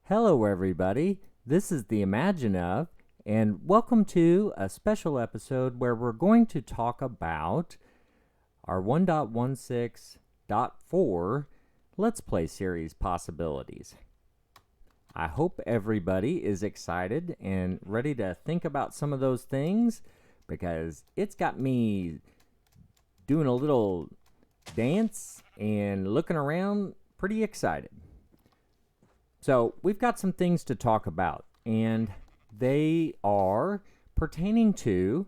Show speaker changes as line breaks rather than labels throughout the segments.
Hello, everybody. This is the Imagine of, and welcome to a special episode where we're going to talk about our 1.16.4 Let's Play series possibilities. I hope everybody is excited and ready to think about some of those things because it's got me doing a little dance and looking around pretty excited. So we've got some things to talk about, and they are pertaining to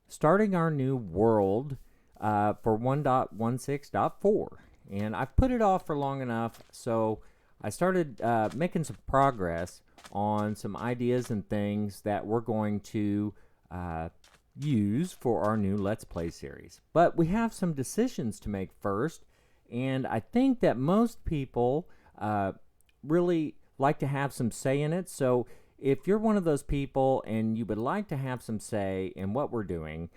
starting our new world for 1.16.4. And I've put it off for long enough, so I started making some progress on some ideas and things that we're going to use for our new Let's Play series. But we have some decisions to make first, and I think that most people really like to have some say in it. So if you're one of those people and you would like to have some say in what we're doing,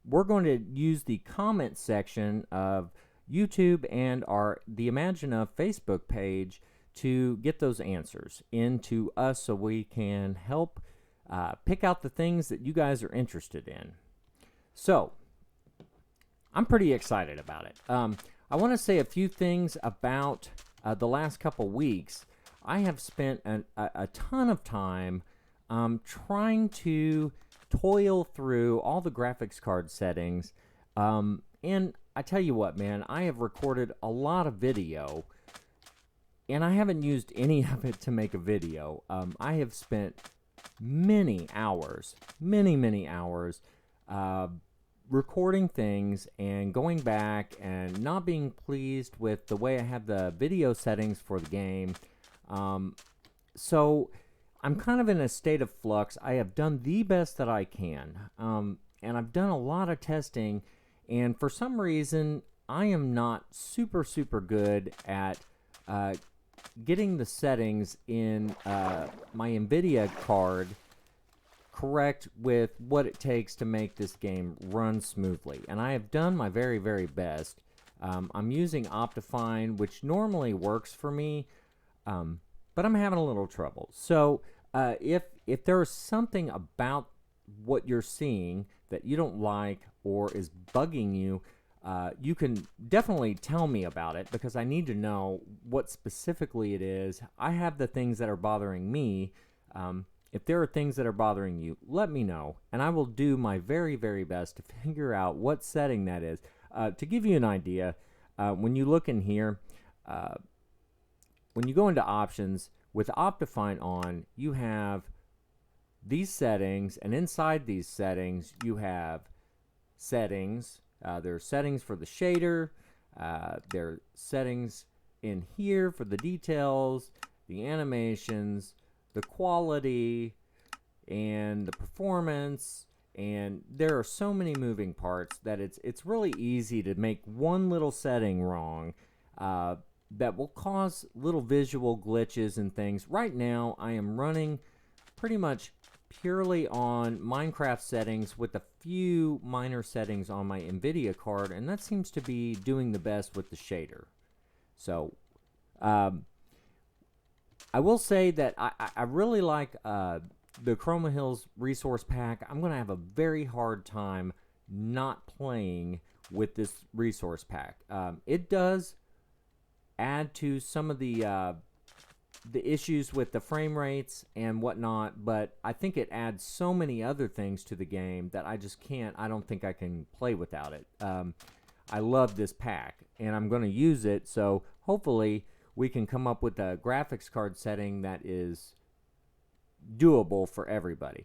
we're going to use the comment section of YouTube and the Imagine of Facebook page to get those answers into us so we can help pick out the things that you guys are interested in. So I'm pretty excited about it. I want to say a few things about the last couple weeks. I have spent a ton of time trying to toil through all the graphics card settings. And I tell you what, man, I have recorded a lot of video, and I haven't used any of it to make a video. I have spent many hours, many hours, recording things and going back and not being pleased with the way I have the video settings for the game. So I'm kind of in a state of flux. I have done the best that I can, and I've done a lot of testing, and for some reason I am not super good at getting the settings in my NVIDIA card correct with what it takes to make this game run smoothly, and I have done my very best. I'm using Optifine, which normally works for me, but I'm having a little trouble. So if there's something about what you're seeing that you don't like or is bugging you, you can definitely tell me about it, because I need to know what specifically it is. I have the things that are bothering me. If there are things that are bothering you, let me know, and I will do my very best to figure out what setting that is. To give you an idea, when you look in here, when you go into options, with Optifine on, you have these settings, and inside these settings, you have settings. There are settings for the shader. There are settings in here for the details, the animations, the quality, and the performance, and there are so many moving parts that it's really easy to make one little setting wrong that will cause little visual glitches and things. Right now I am running pretty much purely on Minecraft settings with a few minor settings on my NVIDIA card, and that seems to be doing the best with the shader. So I will say that I really like the Chroma Hills resource pack. I'm going to have a very hard time not playing with this resource pack. It does add to some of the issues with the frame rates and whatnot, but I think it adds so many other things to the game that I just can't. I don't think I can play without it. I love this pack, and I'm going to use it, so hopefully we can come up with a graphics card setting that is doable for everybody.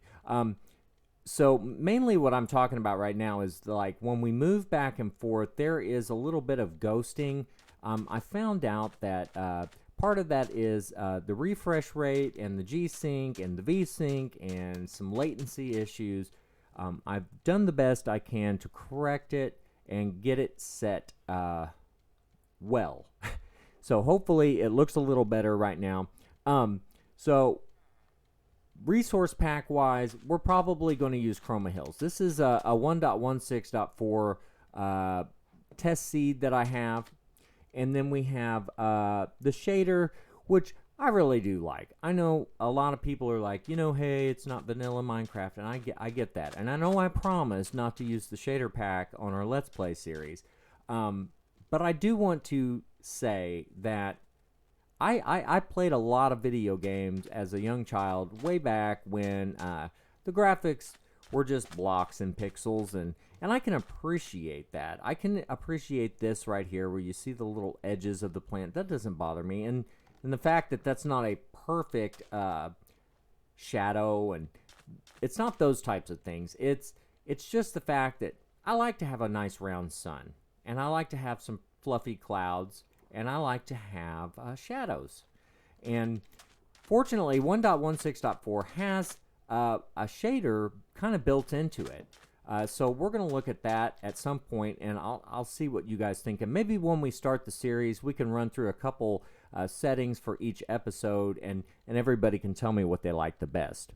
So mainly what I'm talking about right now is like when we move back and forth, there is a little bit of ghosting. I found out that part of that is the refresh rate and the G-Sync and the V-Sync and some latency issues. I've done the best I can to correct it and get it set well. So hopefully it looks a little better right now. So resource pack wise, we're probably going to use Chroma Hills. This is a 1.16.4 test seed that I have. And then we have the shader, which I really do like. I know a lot of people are like, hey, it's not vanilla Minecraft, and I get that. And I know I promised not to use the shader pack on our Let's Play series. But I do want to say that I played a lot of video games as a young child, way back when the graphics were just blocks and pixels, and I can appreciate that. I can appreciate this right here where you see the little edges of the plant. That doesn't bother me. And the fact that that's not a perfect shadow, and it's not those types of things. It's just the fact that I like to have a nice round sun, and I like to have some fluffy clouds, and I like to have shadows. And fortunately, 1.16.4 has a shader kind of built into it. So we're going to look at that at some point, and I'll see what you guys think. And maybe when we start the series, we can run through a couple settings for each episode, and everybody can tell me what they like the best.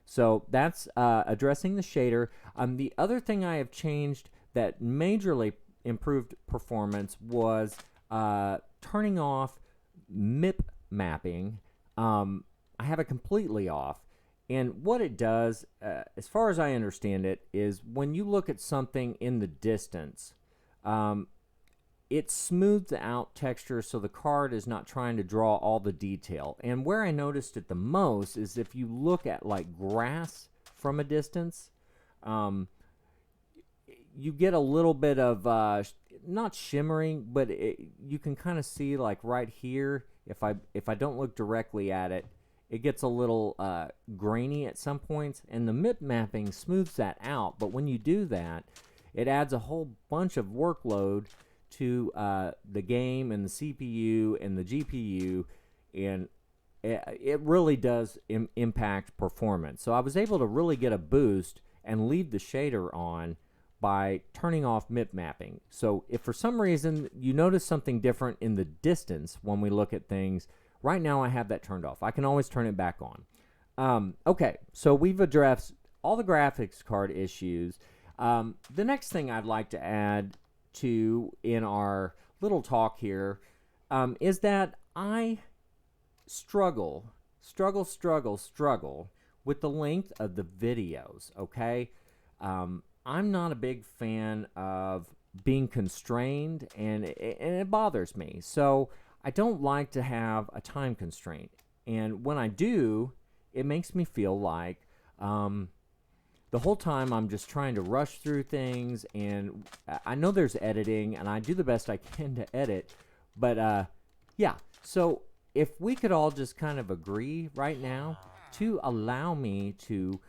So that's addressing the shader. The other thing I have changed that majorly improved performance was turning off MIP mapping. I have it completely off. And what it does, as far as I understand it, is when you look at something in the distance, it smooths out texture so the card is not trying to draw all the detail. And where I noticed it the most is if you look at like grass from a distance, you get a little bit of not shimmering, but you can kind of see like right here, if I don't look directly at it, it gets a little grainy at some points, and the MIP mapping smooths that out. But when you do that, it adds a whole bunch of workload to the game and the CPU and the GPU, and it really does impact performance. So I was able to really get a boost and leave the shader on by turning off MIP mapping. So if for some reason you notice something different in the distance when we look at things, right now I have that turned off. I can always turn it back on. Okay, so we've addressed all the graphics card issues. The next thing I'd like to add to in our little talk here is that I struggle with the length of the videos, okay? I'm not a big fan of being constrained, and it bothers me. So I don't like to have a time constraint. And when I do, it makes me feel like the whole time I'm just trying to rush through things. And I know there's editing, and I do the best I can to edit. But yeah, so if we could all just kind of agree right now to allow me to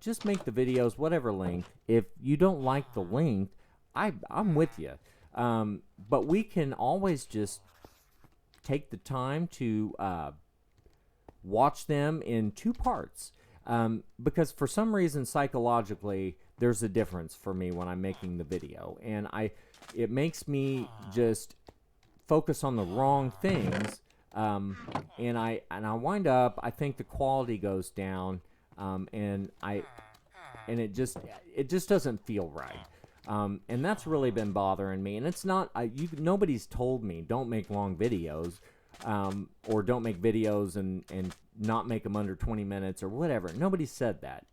just make the videos whatever length. If you don't like the length, I'm with you. But we can always just take the time to watch them in 2 parts. Because for some reason, psychologically, there's a difference for me when I'm making the video. And it makes me just focus on the wrong things. And I wind up, I think the quality goes down. And it just doesn't feel right. And that's really been bothering me. And it's not, nobody's told me don't make long videos, or don't make videos and not make them under 20 minutes or whatever. Nobody said that.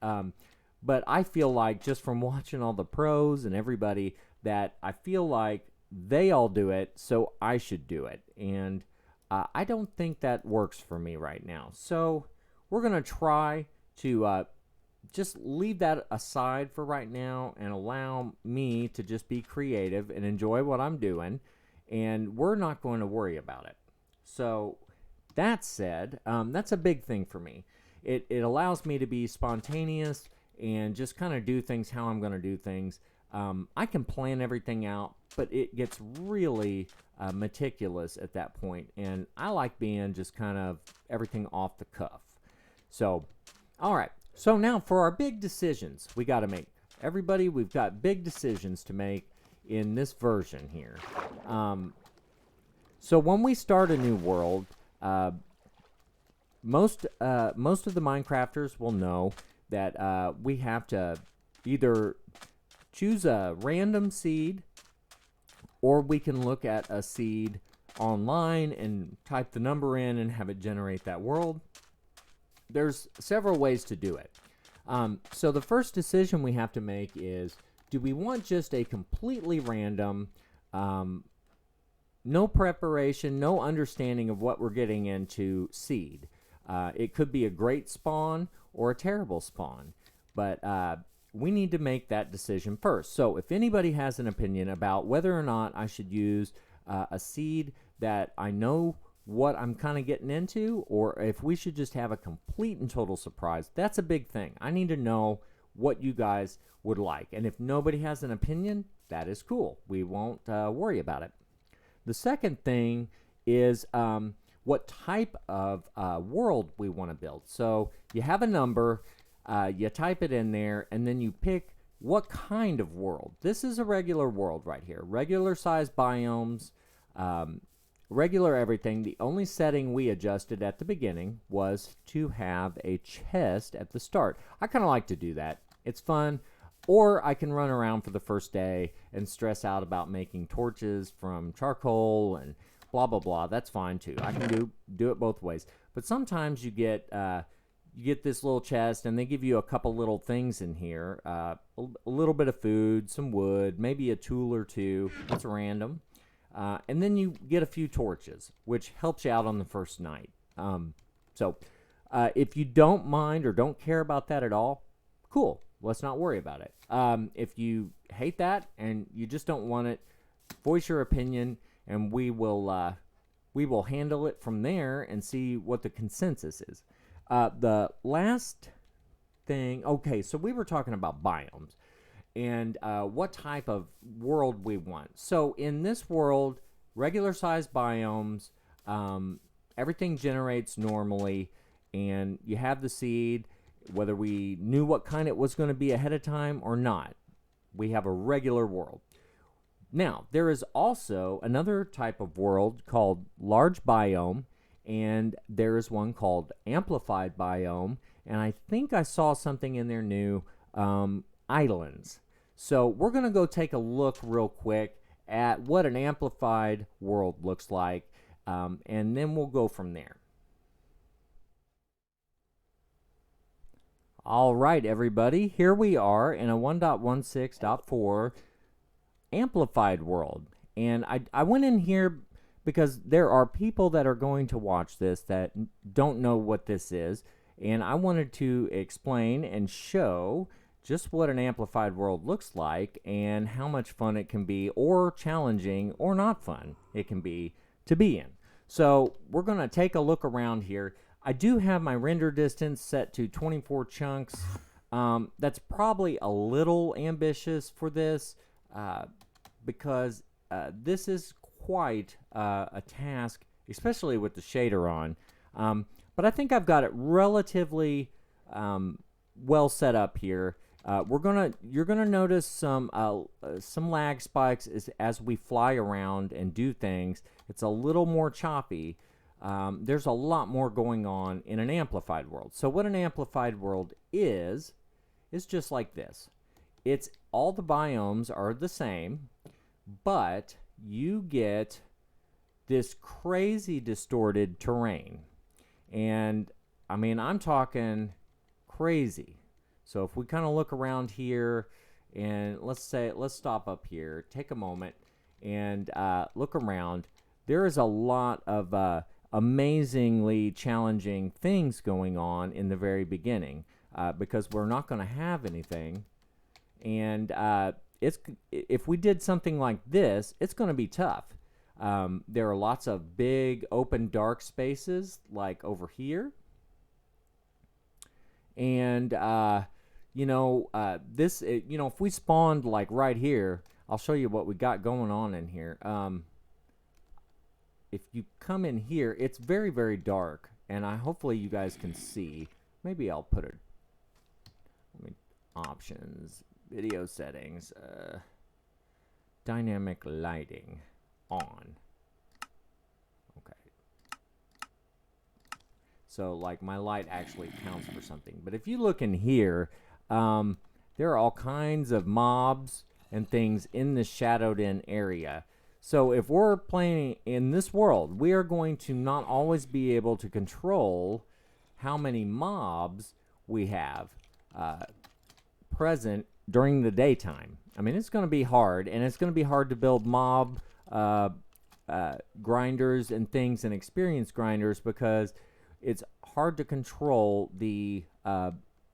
But I feel like just from watching all the pros and everybody that I feel like they all do it, so I should do it. And I don't think that works for me right now. So we're going to try to just leave that aside for right now and allow me to just be creative and enjoy what I'm doing, and we're not going to worry about it. So that said, that's a big thing for me. It allows me to be spontaneous and just kind of do things how I'm going to do things. I can plan everything out, but it gets really meticulous at that point, and I like being just kind of everything off the cuff. So all right, so now for our big decisions we got to make. Everybody, we've got big decisions to make in this version here. So when we start a new world, most of the Minecrafters will know that we have to either choose a random seed, or we can look at a seed online and type the number in and have it generate that world. There's several ways to do it. So the first decision we have to make is, do we want just a completely random, no preparation, no understanding of what we're getting into seed? It could be a great spawn or a terrible spawn, but we need to make that decision first. So if anybody has an opinion about whether or not I should use a seed that I know what I'm kind of getting into, or if we should just have a complete and total surprise, that's a big thing. I need to know what you guys would like. And if nobody has an opinion, that is cool. We won't worry about it. The second thing is what type of world we want to build. So you have a number, you type it in there, and then you pick what kind of world. This is a regular world right here. Regular size biomes, regular everything. The only setting we adjusted at the beginning was to have a chest at the start. I kind of like to do that. It's fun. Or I can run around for the first day and stress out about making torches from charcoal and blah, blah, blah. That's fine too. I can do it both ways. But sometimes you get this little chest and they give you a couple little things in here. A little bit of food, some wood, maybe a tool or two. That's random. And then you get a few torches, which helps you out on the first night. So if you don't mind or don't care about that at all, cool. Let's not worry about it. If you hate that and you just don't want it, voice your opinion, and we will handle it from there and see what the consensus is. The last thing, okay, so we were talking about biomes and what type of world we want. So in this world, regular size biomes, everything generates normally, and you have the seed. Whether we knew what kind it was going to be ahead of time or not, we have a regular world. Now, there is also another type of world called large biome, and there is one called amplified biome, and I think I saw something in there new, islands. So we're going to go take a look real quick at what an amplified world looks like, and then we'll go from there. All right, everybody, here we are in a 1.16.4 amplified world. And I went in here because there are people that are going to watch this that don't know what this is. And I wanted to explain and show just what an amplified world looks like and how much fun it can be, or challenging or not fun it can be to be in. So we're going to take a look around here. I do have my render distance set to 24 chunks. That's probably a little ambitious for this because this is quite a task, especially with the shader on. But I think I've got it relatively well set up here. You're gonna notice some lag spikes as we fly around and do things. It's a little more choppy. There's a lot more going on in an amplified world. So what an amplified world is just like this. It's all the biomes are the same, but you get this crazy distorted terrain. And I mean, I'm talking crazy. So if we kind of look around here and let's stop up here, take a moment and look around. There is a lot of amazingly challenging things going on in the very beginning because we're not going to have anything, and if we did something like this, it's going to be tough. There are lots of big open dark spaces like over here, and if we spawned like right here, I'll show you what we got going on in here. If you come in here, it's very, very dark, and hopefully you guys can see. Maybe I'll put it. Options, video settings, dynamic lighting on. Okay. So like my light actually counts for something. But if you look in here, there are all kinds of mobs and things in the shadowed in area. So if we're playing in this world, we are going to not always be able to control how many mobs we have present during the daytime. I mean, it's going to be hard, and it's going to be hard to build mob grinders and things and experience grinders because it's hard to control the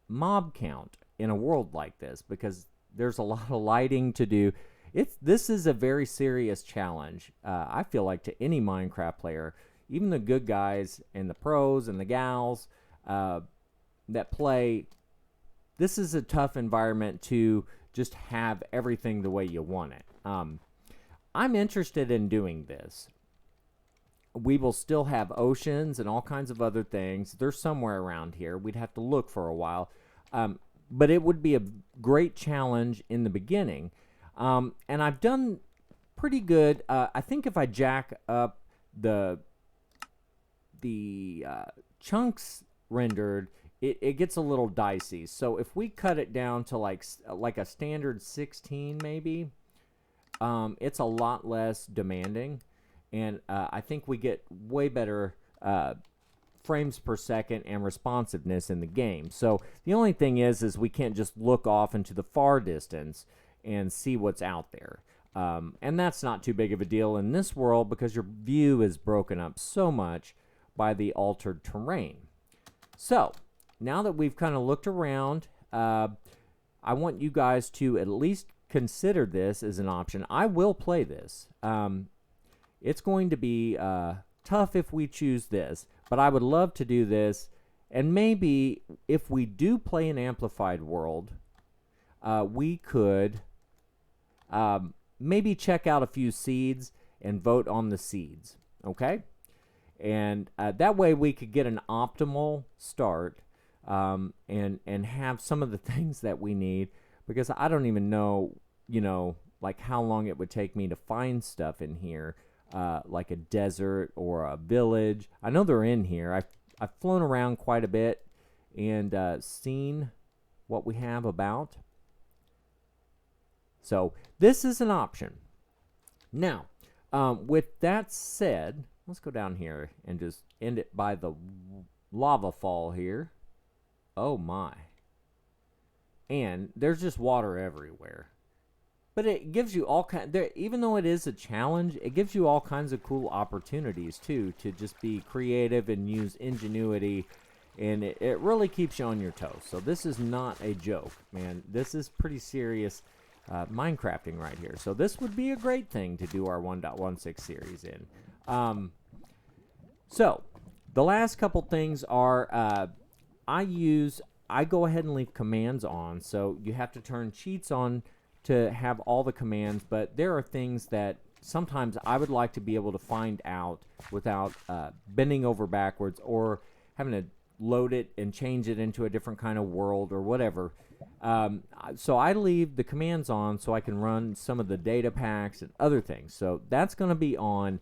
mob count in a world like this because there's a lot of lighting to do. This is a very serious challenge, I feel like, to any Minecraft player, even the good guys and the pros and the gals that play. This is a tough environment to just have everything the way you want it. I'm interested in doing this. We will still have oceans and all kinds of other things. They're somewhere around here. We'd have to look for a while. But it would be a great challenge in the beginning. And I've done pretty good. I think if I jack up the chunks rendered, it gets a little dicey. So if we cut it down to like a standard 16 maybe, it's a lot less demanding. And I think we get way better frames per second and responsiveness in the game. So the only thing is we can't just look off into the far distance and see what's out there. And that's not too big of a deal in this world because your view is broken up so much by the altered terrain. So now that we've kind of looked around, I want you guys to at least consider this as an option. I will play this. It's going to be tough if we choose this, but I would love to do this. And maybe if we do play an amplified world, we could maybe check out a few seeds and vote on the seeds, okay? And that way we could get an optimal start and have some of the things that we need, because I don't even know, like how long it would take me to find stuff in here, like a desert or a village. I know they're in here. I've flown around quite a bit and seen what we have about. So this is an option. Now, with that said, let's go down here and just end it by the lava fall here. Oh my. And there's just water everywhere. But it gives you all kinds, even though it is a challenge, it gives you all kinds of cool opportunities too, to just be creative and use ingenuity. And it really keeps you on your toes. So this is not a joke, man. This is pretty serious Minecrafting right here. So this would be a great thing to do our 1.16 series in. So the last couple things are I go ahead and leave commands on. So you have to turn cheats on to have all the commands, but there are things that sometimes I would like to be able to find out without bending over backwards or having to load it and change it into a different kind of world or whatever. So I leave the commands on so I can run some of the data packs and other things. So that's going to be on.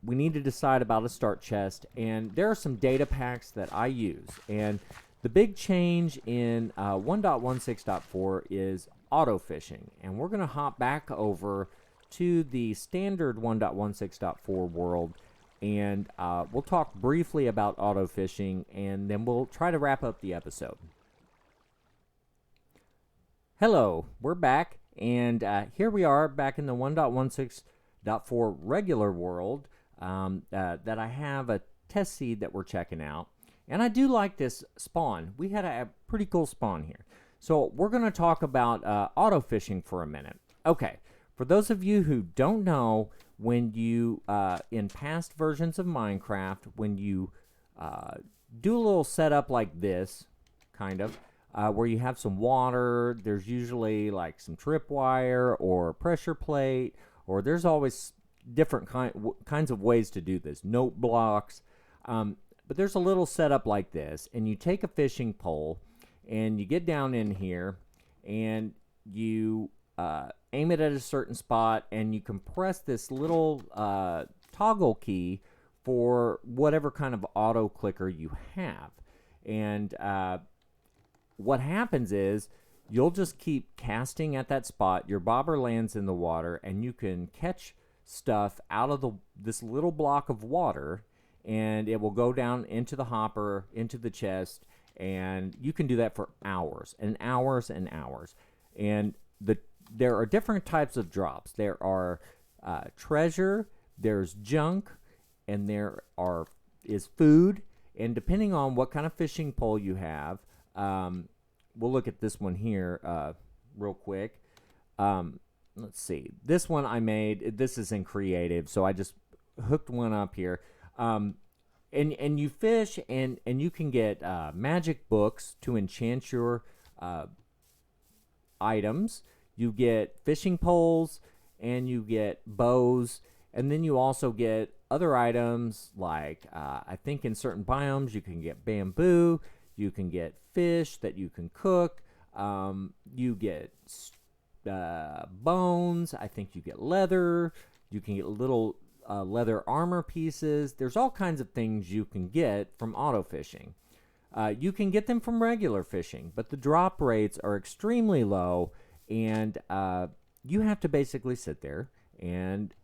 We need to decide about a start chest, and there are some data packs that I use. And the big change in 1.16.4 is auto fishing, and we're going to hop back over to the standard 1.16.4 world, and we'll talk briefly about auto fishing, and then we'll try to wrap up the episode. Hello, we're back, and here we are back in the 1.16.4 regular world that I have a test seed that we're checking out. And I do like this spawn. We had a pretty cool spawn here. So we're going to talk about auto fishing for a minute. Okay, for those of you who don't know, when you, in past versions of Minecraft, when you do a little setup like this, kind of, where you have some water, there's usually like some tripwire or pressure plate, or there's always different kinds of ways to do this, note blocks. But there's a little setup like this, and you take a fishing pole, and you get down in here, and you aim it at a certain spot, and you can press this little toggle key for whatever kind of auto clicker you have. And what happens is you'll just keep casting at that spot. Your bobber lands in the water, and you can catch stuff out of this little block of water, and it will go down into the hopper, into the chest, and you can do that for hours and hours and hours. And there are different types of drops. There are treasure, there's junk, and there is food. And depending on what kind of fishing pole you have, we'll look at this one here real quick. Let's see. This one I made. This is in creative, so I just hooked one up here. And you fish, and you can get magic books to enchant your items. You get fishing poles, and you get bows, and then you also get other items like I think in certain biomes you can get bamboo, you can get fish that you can cook, you get bones, I think you get leather, you can get little leather armor pieces. There's all kinds of things you can get from auto fishing. You can get them from regular fishing, but the drop rates are extremely low, and you have to basically sit there and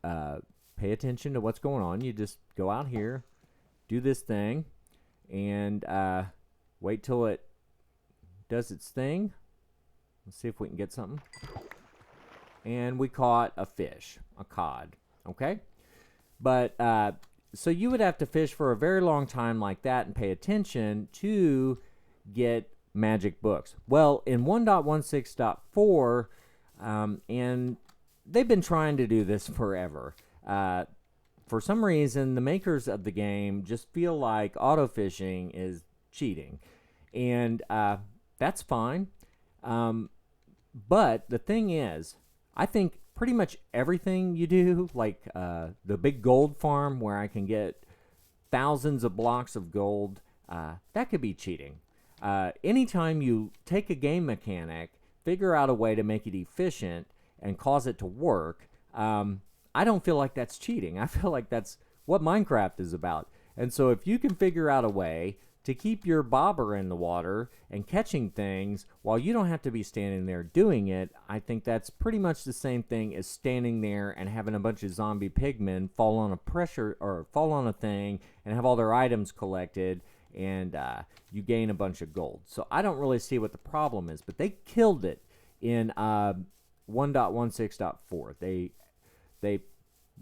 pay attention to what's going on. You just go out here, do this thing, and wait till it does its thing. Let's see if we can get something. And we caught a fish, a cod, okay? But so you would have to fish for a very long time like that and pay attention to get magic books. Well, in 1.16.4, and they've been trying to do this forever. For some reason, the makers of the game just feel like auto fishing is cheating, and that's fine. But the thing is, I think pretty much everything you do, like the big gold farm where I can get thousands of blocks of gold, that could be cheating. Anytime you take a game mechanic, figure out a way to make it efficient and cause it to work, I don't feel like that's cheating. I feel like that's what Minecraft is about. And so if you can figure out a way to keep your bobber in the water and catching things while you don't have to be standing there doing it, I think that's pretty much the same thing as standing there and having a bunch of zombie pigmen fall on a thing and have all their items collected, and you gain a bunch of gold. So I don't really see what the problem is, but they killed it in 1.16.4. They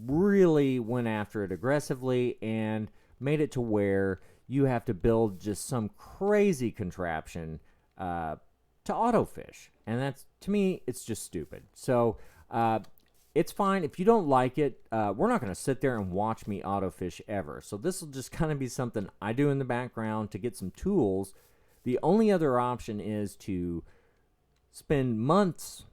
really went after it aggressively and made it to where you have to build just some crazy contraption to autofish. And that's, to me, it's just stupid. So it's fine. If you don't like it, we're not going to sit there and watch me autofish ever. So this will just kind of be something I do in the background to get some tools. The only other option is to spend months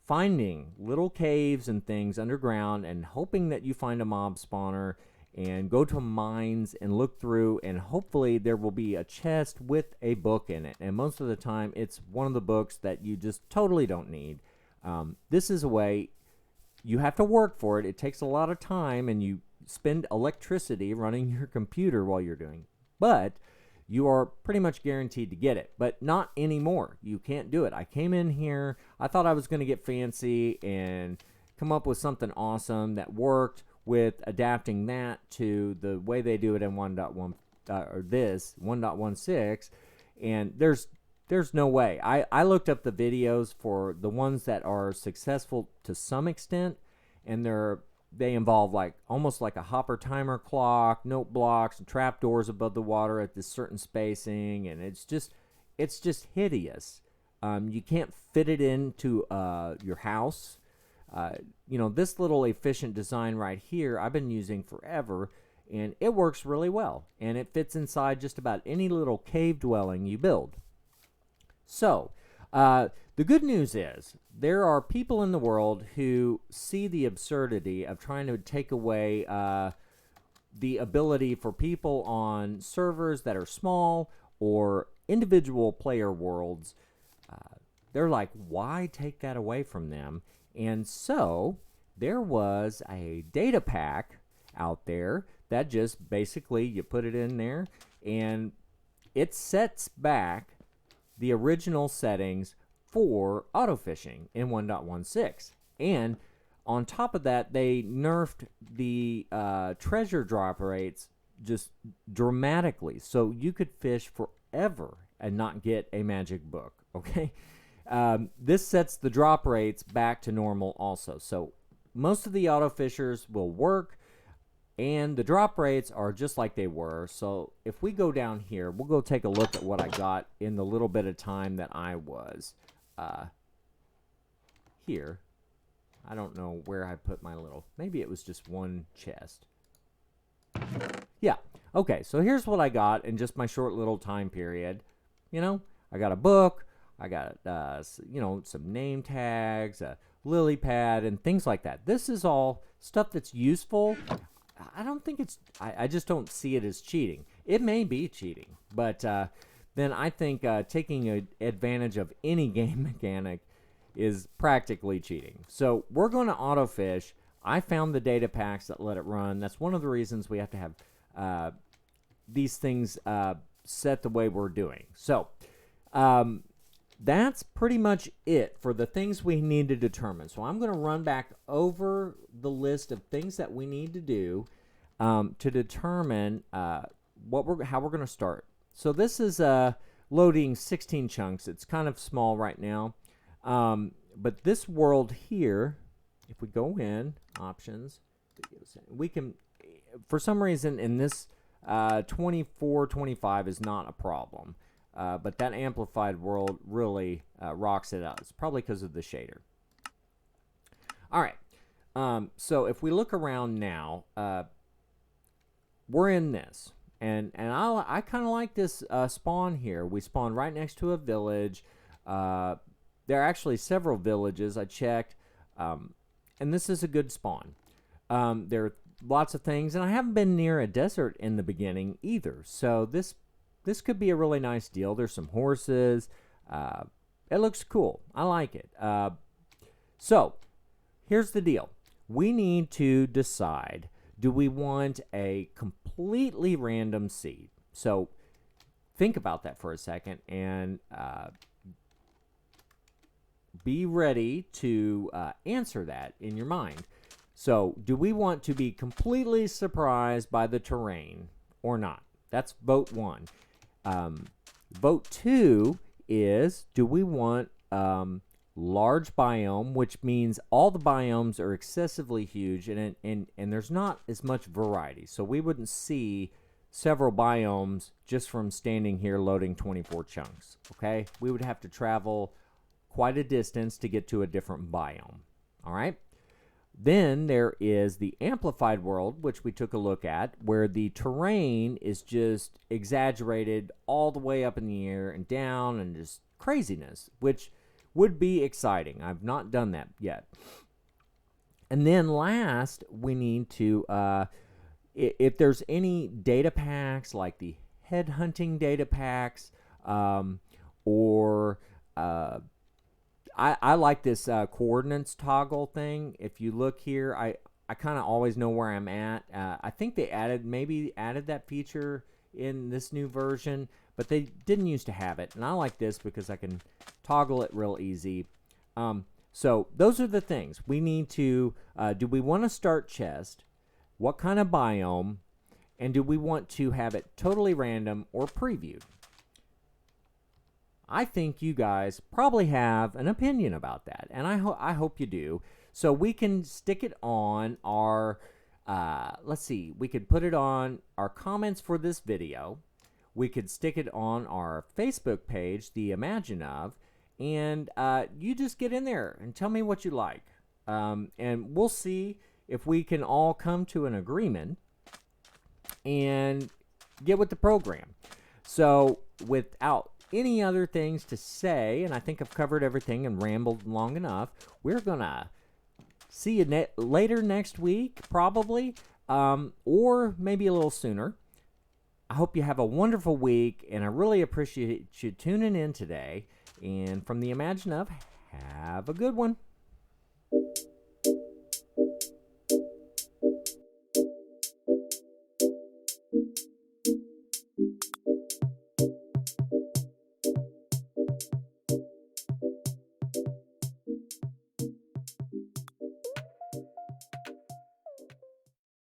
finding little caves and things underground and hoping that you find a mob spawner, and go to mines and look through, and hopefully there will be a chest with a book in it. And most of the time it's one of the books that you just totally don't need. This is a way you have to work for it. It takes a lot of time, and you spend electricity running your computer while you're doing it. But you are pretty much guaranteed to get it. But not anymore. You can't do it. I came in here, I thought I was going to get fancy and come up with something awesome that worked, with adapting that to the way they do it in 1.1 or this 1.16, and there's no way. I looked up the videos for the ones that are successful to some extent, and they involve like almost like a hopper timer clock, note blocks, and trapdoors above the water at this certain spacing, and it's just hideous. You can't fit it into your house. This little efficient design right here I've been using forever, and it works really well, and it fits inside just about any little cave dwelling you build. So the good news is there are people in the world who see the absurdity of trying to take away the ability for people on servers that are small or individual player worlds. They're like, why take that away from them? And so there was a data pack out there that just basically you put it in there and it sets back the original settings for auto fishing in 1.16. And on top of that, they nerfed the treasure drop rates just dramatically. So you could fish forever and not get a magic book, okay? This sets the drop rates back to normal also. So most of the auto fishers will work, and the drop rates are just like they were. So if we go down here, we'll go take a look at what I got in the little bit of time that I was here. I don't know where I put my little, maybe it was just one chest. Yeah, okay, so here's what I got in just my short little time period. You know, I got a book, I got, you know, some name tags, a lily pad, and things like that. This is all stuff that's useful. I don't think it's, I just don't see it as cheating. It may be cheating, but then I think taking advantage of any game mechanic is practically cheating. So we're going to auto fish. I found the data packs that let it run. That's one of the reasons we have to have these things set the way we're doing. So that's pretty much it for the things we need to determine. So I'm going to run back over the list of things that we need to do to determine how we're going to start. So this is loading 16 chunks. It's kind of small right now. But this world here, if we go in, options, we can, for some reason in this 24, 25 is not a problem. But that amplified world really rocks it out. It's probably because of the shader. All right. So if we look around now, we're in this. And I kind of like this spawn here. We spawn right next to a village. There are actually several villages. I checked. And this is a good spawn. There are lots of things. And I haven't been near a desert in the beginning either. So this could be a really nice deal. There's some horses. It looks cool. I like it. So here's the deal. We need to decide, do we want a completely random seed? So think about that for a second and be ready to answer that in your mind. So do we want to be completely surprised by the terrain or not? That's vote 1. Vote 2 is, do we want large biome, which means all the biomes are excessively huge and there's not as much variety. So we wouldn't see several biomes just from standing here loading 24 chunks, okay? We would have to travel quite a distance to get to a different biome, all right? Then there is the amplified world, which we took a look at, where the terrain is just exaggerated all the way up in the air and down and just craziness, which would be exciting. I've not done that yet. And then last, we need to, if there's any data packs, like the headhunting data packs, or I like this coordinates toggle thing. If you look here, I kind of always know where I'm at. I think they maybe added that feature in this new version, but they didn't used to have it. And I like this because I can toggle it real easy. So those are the things. We need to, do we want to start chest? What kind of biome? And do we want to have it totally random or previewed? I think you guys probably have an opinion about that, and I hope you do. So we can stick it on our, let's see, we could put it on our comments for this video. We could stick it on our Facebook page, the Imagine Of, and you just get in there and tell me what you like. And we'll see if we can all come to an agreement and get with the program. So without any other things to say, and I think I've covered everything and rambled long enough, we're gonna see you later next week, probably, or maybe a little sooner. I hope you have a wonderful week, and I really appreciate you tuning in today. And from the Imagine Of, have a good one.